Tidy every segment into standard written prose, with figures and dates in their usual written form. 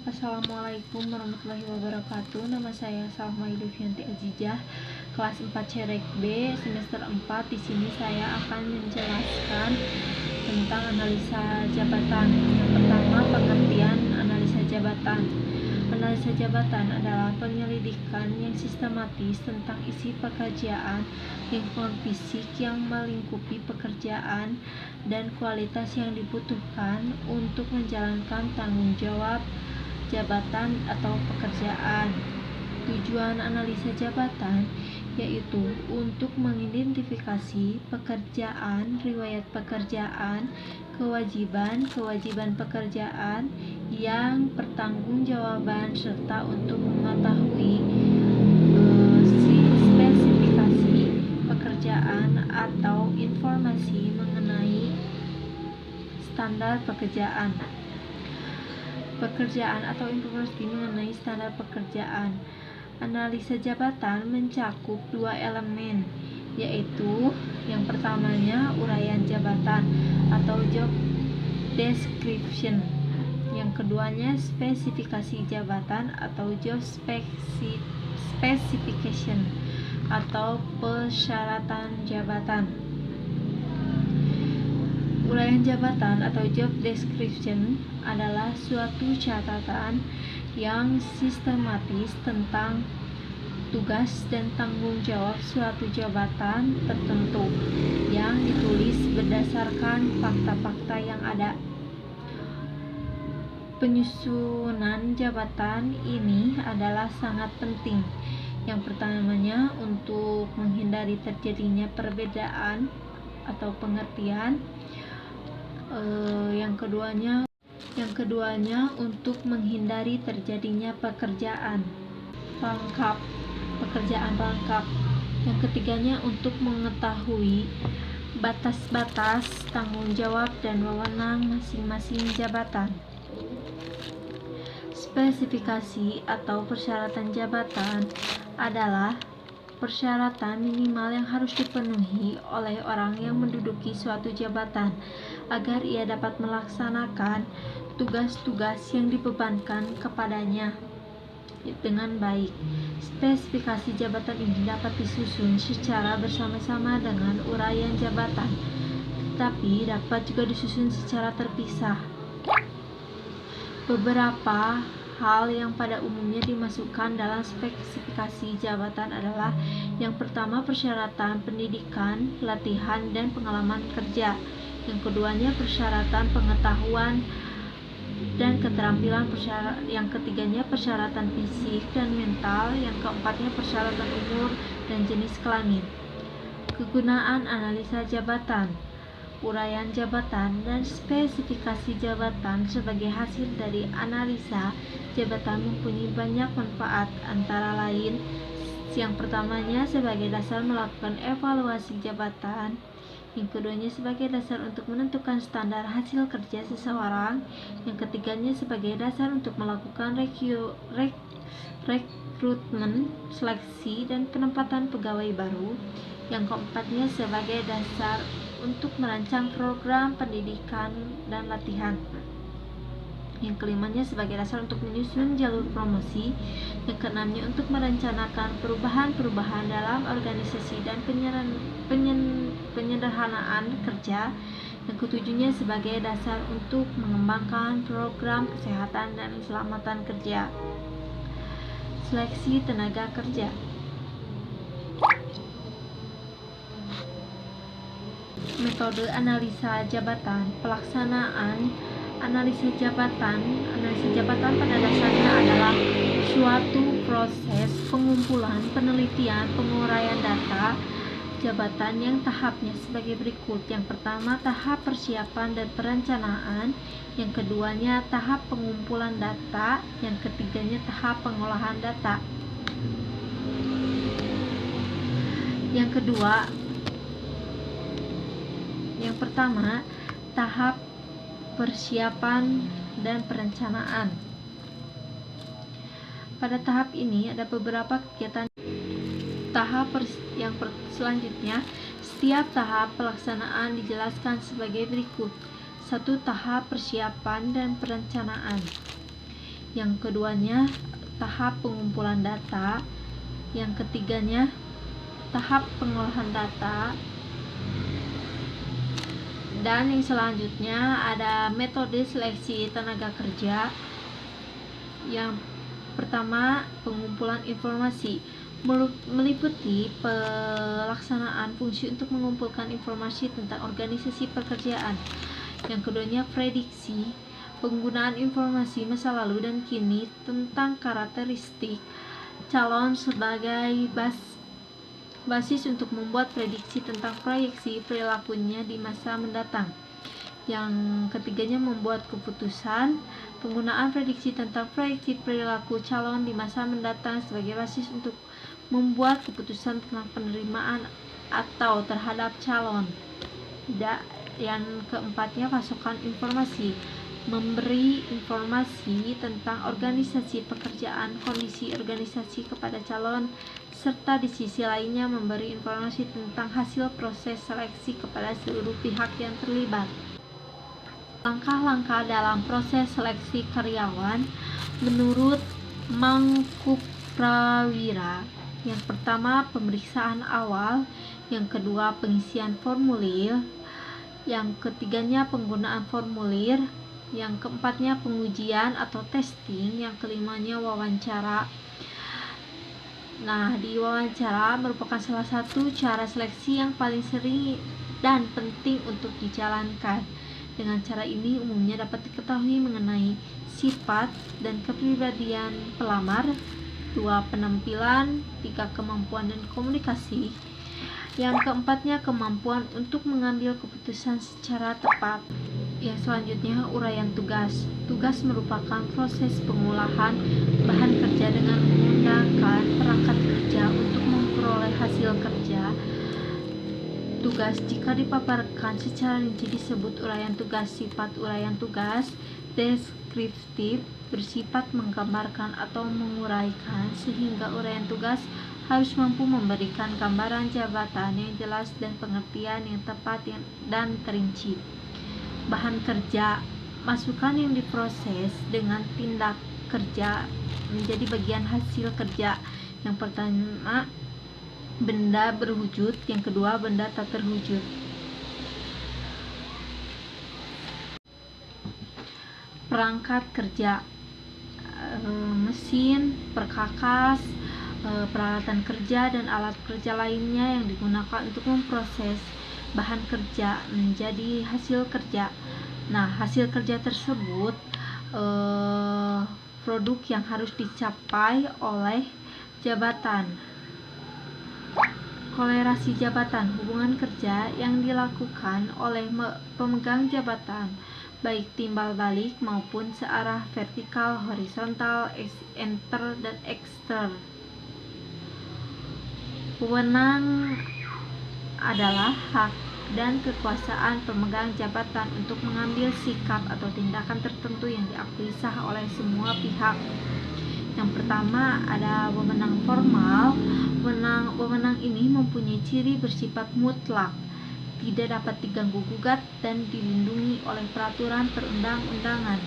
Assalamualaikum warahmatullahi wabarakatuh. Nama saya Salma Ilufianti Azizah, kelas 4 Cerek B, semester 4. Di sini saya akan menjelaskan tentang analisa jabatan. Yang pertama, pengertian analisa jabatan. Analisa jabatan adalah penyelidikan yang sistematis tentang isi pekerjaan, lingkungan fisik yang melingkupi pekerjaan, dan kualitas yang dibutuhkan untuk menjalankan tanggung jawab jabatan atau pekerjaan. Tujuan analisa jabatan yaitu untuk mengidentifikasi pekerjaan, riwayat pekerjaan, kewajiban pekerjaan yang pertanggungjawaban, serta untuk mengetahui spesifikasi pekerjaan atau informasi mengenai standar pekerjaan atau informasi mengenai standar pekerjaan. Analisa jabatan mencakup dua elemen, yaitu yang pertamanya uraian jabatan atau job description, yang keduanya spesifikasi jabatan atau job specification atau persyaratan jabatan. Uraian jabatan atau job description adalah suatu catatan yang sistematis tentang tugas dan tanggung jawab suatu jabatan tertentu yang ditulis berdasarkan fakta-fakta yang ada. Penyusunan jabatan ini adalah sangat penting. Yang pertamanya untuk menghindari terjadinya perbedaan atau pengertian. Yang keduanya untuk menghindari terjadinya pekerjaan rangkap. Yang ketiganya untuk mengetahui batas-batas tanggung jawab dan wewenang masing-masing jabatan. Spesifikasi atau persyaratan jabatan adalah persyaratan minimal yang harus dipenuhi oleh orang yang menduduki suatu jabatan agar ia dapat melaksanakan tugas-tugas yang dibebankan kepadanya dengan baik. Spesifikasi jabatan ini dapat disusun secara bersama-sama dengan uraian jabatan, tetapi dapat juga disusun secara terpisah. Beberapa hal yang pada umumnya dimasukkan dalam spesifikasi jabatan adalah: yang pertama, persyaratan pendidikan, pelatihan, dan pengalaman kerja. Yang keduanya, persyaratan pengetahuan dan keterampilan. Yang ketiganya, persyaratan fisik dan mental. Yang keempatnya, persyaratan umur dan jenis kelamin. Kegunaan analisa jabatan. Uraian jabatan dan spesifikasi jabatan sebagai hasil dari analisa jabatan mempunyai banyak manfaat, antara lain: yang pertamanya sebagai dasar melakukan evaluasi jabatan, yang keduanya sebagai dasar untuk menentukan standar hasil kerja seseorang, yang ketiganya sebagai dasar untuk melakukan rekrutmen, seleksi, dan penempatan pegawai baru, yang keempatnya sebagai dasar untuk merancang program pendidikan dan latihan, yang kelimanya sebagai dasar untuk menyusun jalur promosi, yang keenamnya untuk merencanakan perubahan-perubahan dalam organisasi dan penyederhanaan kerja, yang ketujuhnya sebagai dasar untuk mengembangkan program kesehatan dan keselamatan kerja. Seleksi tenaga kerja. Metode analisa jabatan. Pelaksanaan analisa jabatan pada dasarnya adalah suatu proses pengumpulan, penelitian, penguraian data jabatan yang tahapnya sebagai berikut. Yang pertama, tahap persiapan dan perencanaan. Yang keduanya, tahap pengumpulan data. Yang ketiganya, tahap pengolahan data. Yang pertama, tahap persiapan dan perencanaan. Pada tahap ini ada beberapa kegiatan. Selanjutnya, setiap tahap pelaksanaan dijelaskan sebagai berikut. 1. Tahap persiapan dan perencanaan. yang keduanya tahap pengumpulan data, yang ketiganya tahap pengolahan data, dan yang selanjutnya ada metode seleksi tenaga kerja. Yang pertama, pengumpulan informasi meliputi pelaksanaan fungsi untuk mengumpulkan informasi tentang organisasi pekerjaan. Yang keduanya, prediksi penggunaan informasi masa lalu dan kini tentang karakteristik calon sebagai basis untuk membuat prediksi tentang proyeksi perilakunya di masa mendatang. Yang ketiganya, membuat keputusan penggunaan prediksi tentang proyeksi perilaku calon di masa mendatang sebagai basis untuk membuat keputusan tentang penerimaan atau terhadap calon. Yang keempatnya, pasokan informasi memberi informasi tentang organisasi pekerjaan, kondisi organisasi kepada calon, serta di sisi lainnya memberi informasi tentang hasil proses seleksi kepada seluruh pihak yang terlibat. Langkah-langkah dalam proses seleksi karyawan menurut Mangkuprawira. Yang pertama, pemeriksaan awal. Yang kedua, pengisian formulir. Yang ketiganya, penggunaan formulir. Yang keempatnya, pengujian atau testing. Yang kelimanya, wawancara. Nah, di wawancara merupakan salah satu cara seleksi yang paling sering dan penting untuk dijalankan. Dengan cara ini umumnya dapat diketahui mengenai sifat dan kepribadian pelamar, 2 penampilan, 3 kemampuan dan komunikasi. Yang keempatnya, kemampuan untuk mengambil keputusan secara tepat. Yang selanjutnya, uraian tugas. Tugas merupakan proses pengolahan bahan kerja dengan menggunakan perangkat kerja untuk memperoleh hasil kerja. Tugas jika dipaparkan secara rinci disebut uraian tugas. Sifat uraian tugas: deskriptif, bersifat menggambarkan atau menguraikan, sehingga uraian tugas harus mampu memberikan gambaran jabatan yang jelas dan pengertian yang tepat dan terinci. Bahan kerja: masukan yang diproses dengan tindak kerja menjadi bagian hasil kerja. Yang pertama, benda berwujud. Yang kedua, benda tak terwujud. Perangkat kerja: mesin, perkakas, peralatan kerja dan alat kerja lainnya yang digunakan untuk memproses bahan kerja menjadi hasil kerja. Nah, hasil kerja tersebut produk yang harus dicapai oleh jabatan. Kolerasi jabatan: hubungan kerja yang dilakukan oleh pemegang jabatan, baik timbal balik maupun searah vertikal, horizontal, enter dan ekster. Wewenang adalah hak dan kekuasaan pemegang jabatan untuk mengambil sikap atau tindakan tertentu yang diakui sah oleh semua pihak. Yang pertama, ada wewenang formal. Wewenang ini mempunyai ciri bersifat mutlak, tidak dapat diganggu-gugat dan dilindungi oleh peraturan perundang-undangan.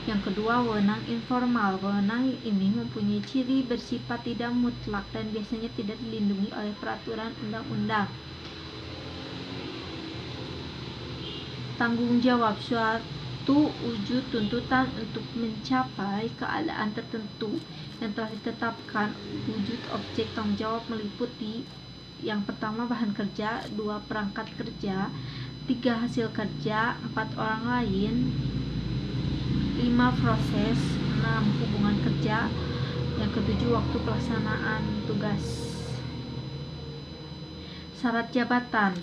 Yang kedua, wewenang informal. Wewenang ini mempunyai ciri bersifat tidak mutlak dan biasanya tidak dilindungi oleh peraturan undang-undang. Tanggung jawab: suatu wujud tuntutan untuk mencapai keadaan tertentu yang telah ditetapkan. Wujud objek tanggung jawab meliputi: yang pertama, bahan kerja, 2 perangkat kerja, 3 hasil kerja, 4 orang lain, 5 proses, 6 hubungan kerja, yang ketujuh, waktu pelaksanaan tugas. Syarat jabatan: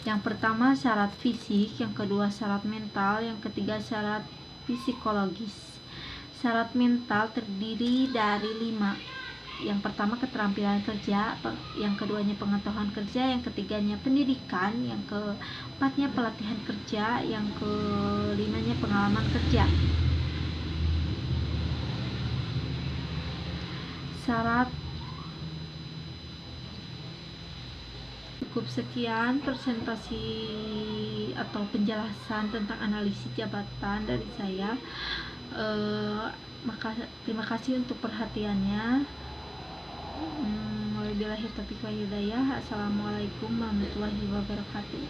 yang pertama, syarat fisik. Yang kedua, syarat mental. Yang ketiga, syarat psikologis. Syarat mental terdiri dari 5. Yang pertama, keterampilan kerja. Yang keduanya, pengetahuan kerja. Yang ketiganya, pendidikan. Yang keempatnya, pelatihan kerja. Yang kelimanya, pengalaman kerja. Syarat. Cukup sekian presentasi atau penjelasan tentang analisis jabatan dari saya. Terima kasih untuk perhatiannya. Wabillahi taufiq wal hidayah. Assalamualaikum warahmatullahi wabarakatuh.